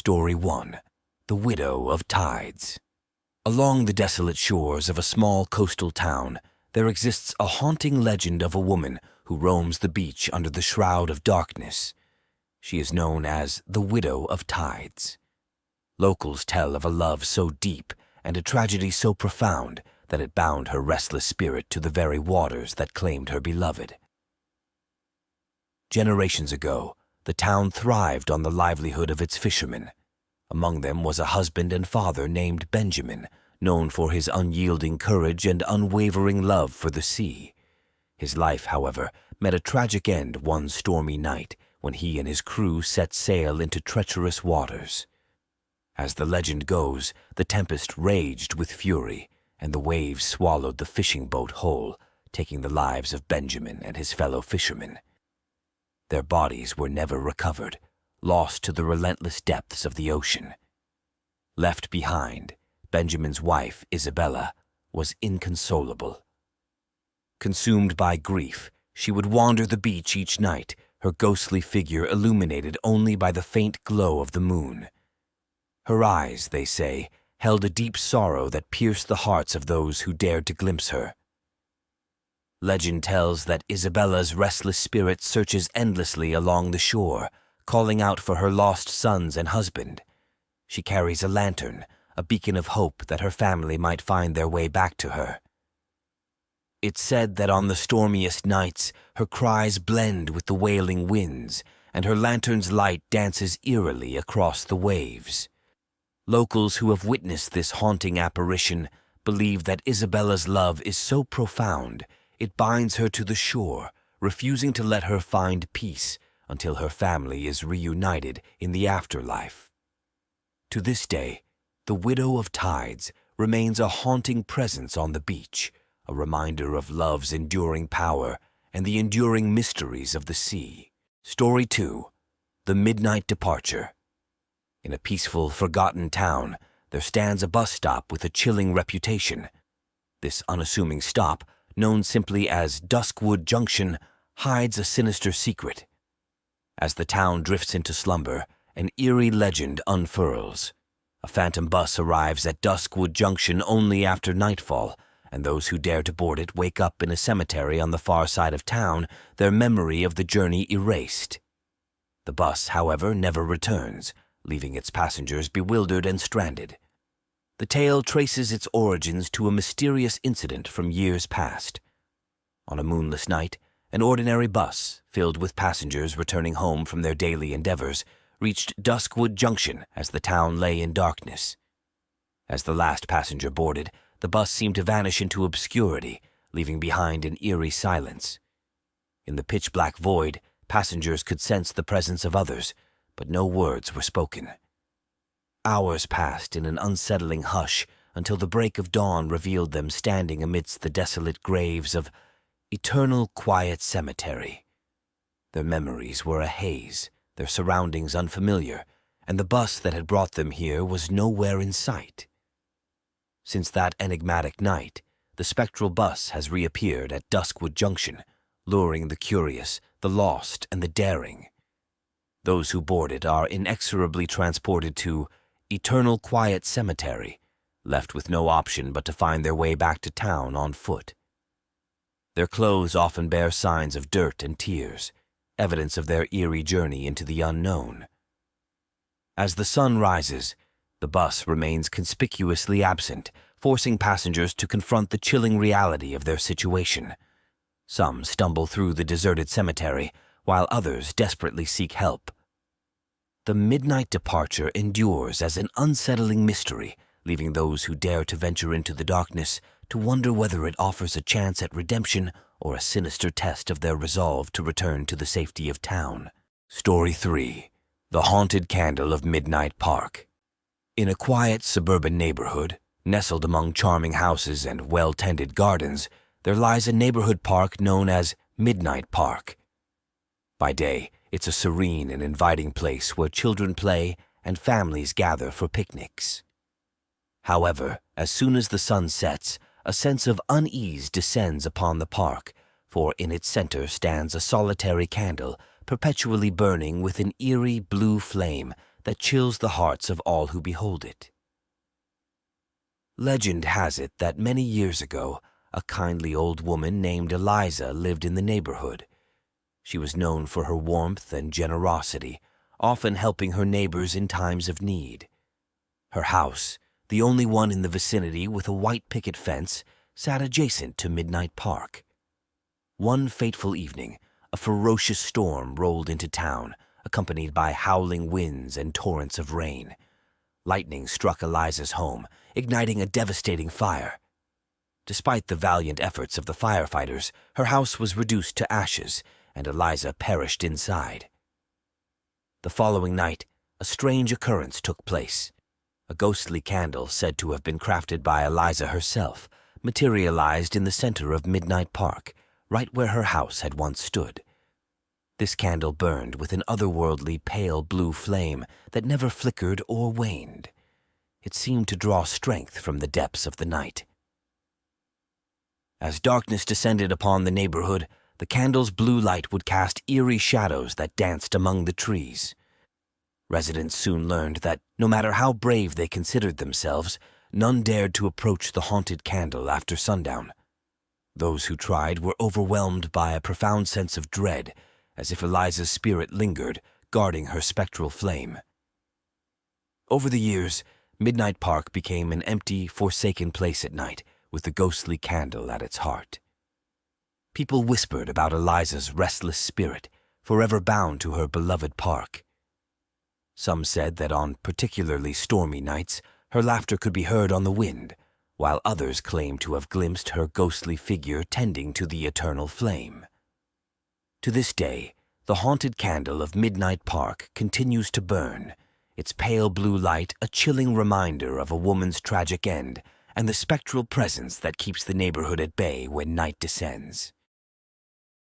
Story 1. The Widow of Tides. Along the desolate shores of a small coastal town, there exists a haunting legend of a woman who roams the beach under the shroud of darkness. She is known as the Widow of Tides. Locals tell of a love so deep and a tragedy so profound that it bound her restless spirit to the very waters that claimed her beloved. Generations ago, the town thrived on the livelihood of its fishermen. Among them was a husband and father named Benjamin, known for his unyielding courage and unwavering love for the sea. His life, however, met a tragic end one stormy night when he and his crew set sail into treacherous waters. As the legend goes, the tempest raged with fury, and the waves swallowed the fishing boat whole, taking the lives of Benjamin and his fellow fishermen. Their bodies were never recovered, lost to the relentless depths of the ocean. Left behind, Benjamin's wife, Isabella, was inconsolable. Consumed by grief, she would wander the beach each night, her ghostly figure illuminated only by the faint glow of the moon. Her eyes, they say, held a deep sorrow that pierced the hearts of those who dared to glimpse her. Legend tells that Isabella's restless spirit searches endlessly along the shore, calling out for her lost sons and husband. She carries a lantern, a beacon of hope that her family might find their way back to her. It's said that on the stormiest nights, her cries blend with the wailing winds, and her lantern's light dances eerily across the waves. Locals who have witnessed this haunting apparition believe that Isabella's love is so profound, it binds her to the shore, refusing to let her find peace until her family is reunited in the afterlife. To this day, the Widow of Tides remains a haunting presence on the beach, a reminder of love's enduring power and the enduring mysteries of the sea. Story 2. The Midnight Departure. In a peaceful, forgotten town, there stands a bus stop with a chilling reputation. This unassuming stop, known simply as Duskwood Junction, hides a sinister secret. As the town drifts into slumber, an eerie legend unfurls. A phantom bus arrives at Duskwood Junction only after nightfall, and those who dare to board it wake up in a cemetery on the far side of town, their memory of the journey erased. The bus, however, never returns, leaving its passengers bewildered and stranded. The tale traces its origins to a mysterious incident from years past. On a moonless night, an ordinary bus, filled with passengers returning home from their daily endeavors, reached Duskwood Junction as the town lay in darkness. As the last passenger boarded, the bus seemed to vanish into obscurity, leaving behind an eerie silence. In the pitch-black void, passengers could sense the presence of others, but no words were spoken. Hours passed in an unsettling hush until the break of dawn revealed them standing amidst the desolate graves of Eternal Quiet Cemetery. Their memories were a haze, their surroundings unfamiliar, and the bus that had brought them here was nowhere in sight. Since that enigmatic night, the spectral bus has reappeared at Duskwood Junction, luring the curious, the lost, and the daring. Those who board it are inexorably transported to Eternal Quiet Cemetery, left with no option but to find their way back to town on foot. Their clothes often bear signs of dirt and tears, evidence of their eerie journey into the unknown. As the sun rises, the bus remains conspicuously absent, forcing passengers to confront the chilling reality of their situation. Some stumble through the deserted cemetery, while others desperately seek help. The midnight departure endures as an unsettling mystery, leaving those who dare to venture into the darkness to wonder whether it offers a chance at redemption or a sinister test of their resolve to return to the safety of town. Story 3. The Haunted Candle of Midnight Park. In a quiet suburban neighborhood, nestled among charming houses and well-tended gardens, there lies a neighborhood park known as Midnight Park. By day, it's a serene and inviting place where children play and families gather for picnics. However, as soon as the sun sets, a sense of unease descends upon the park, for in its center stands a solitary candle, perpetually burning with an eerie blue flame that chills the hearts of all who behold it. Legend has it that many years ago, a kindly old woman named Eliza lived in the neighborhood. She was known for her warmth and generosity, often helping her neighbors in times of need. Her house, the only one in the vicinity with a white picket fence, sat adjacent to Midnight Park. One fateful evening, a ferocious storm rolled into town, accompanied by howling winds and torrents of rain. Lightning struck Eliza's home, igniting a devastating fire. Despite the valiant efforts of the firefighters, her house was reduced to ashes, and Eliza perished inside. The following night, a strange occurrence took place. A ghostly candle, said to have been crafted by Eliza herself, materialized in the center of Midnight Park, right where her house had once stood. This candle burned with an otherworldly pale blue flame that never flickered or waned. It seemed to draw strength from the depths of the night. As darkness descended upon the neighborhood, the candle's blue light would cast eerie shadows that danced among the trees. Residents soon learned that, no matter how brave they considered themselves, none dared to approach the haunted candle after sundown. Those who tried were overwhelmed by a profound sense of dread, as if Eliza's spirit lingered, guarding her spectral flame. Over the years, Midnight Park became an empty, forsaken place at night, with the ghostly candle at its heart. People whispered about Eliza's restless spirit, forever bound to her beloved park. Some said that on particularly stormy nights, her laughter could be heard on the wind, while others claimed to have glimpsed her ghostly figure tending to the eternal flame. To this day, the haunted candle of Midnight Park continues to burn, its pale blue light a chilling reminder of a woman's tragic end and the spectral presence that keeps the neighborhood at bay when night descends.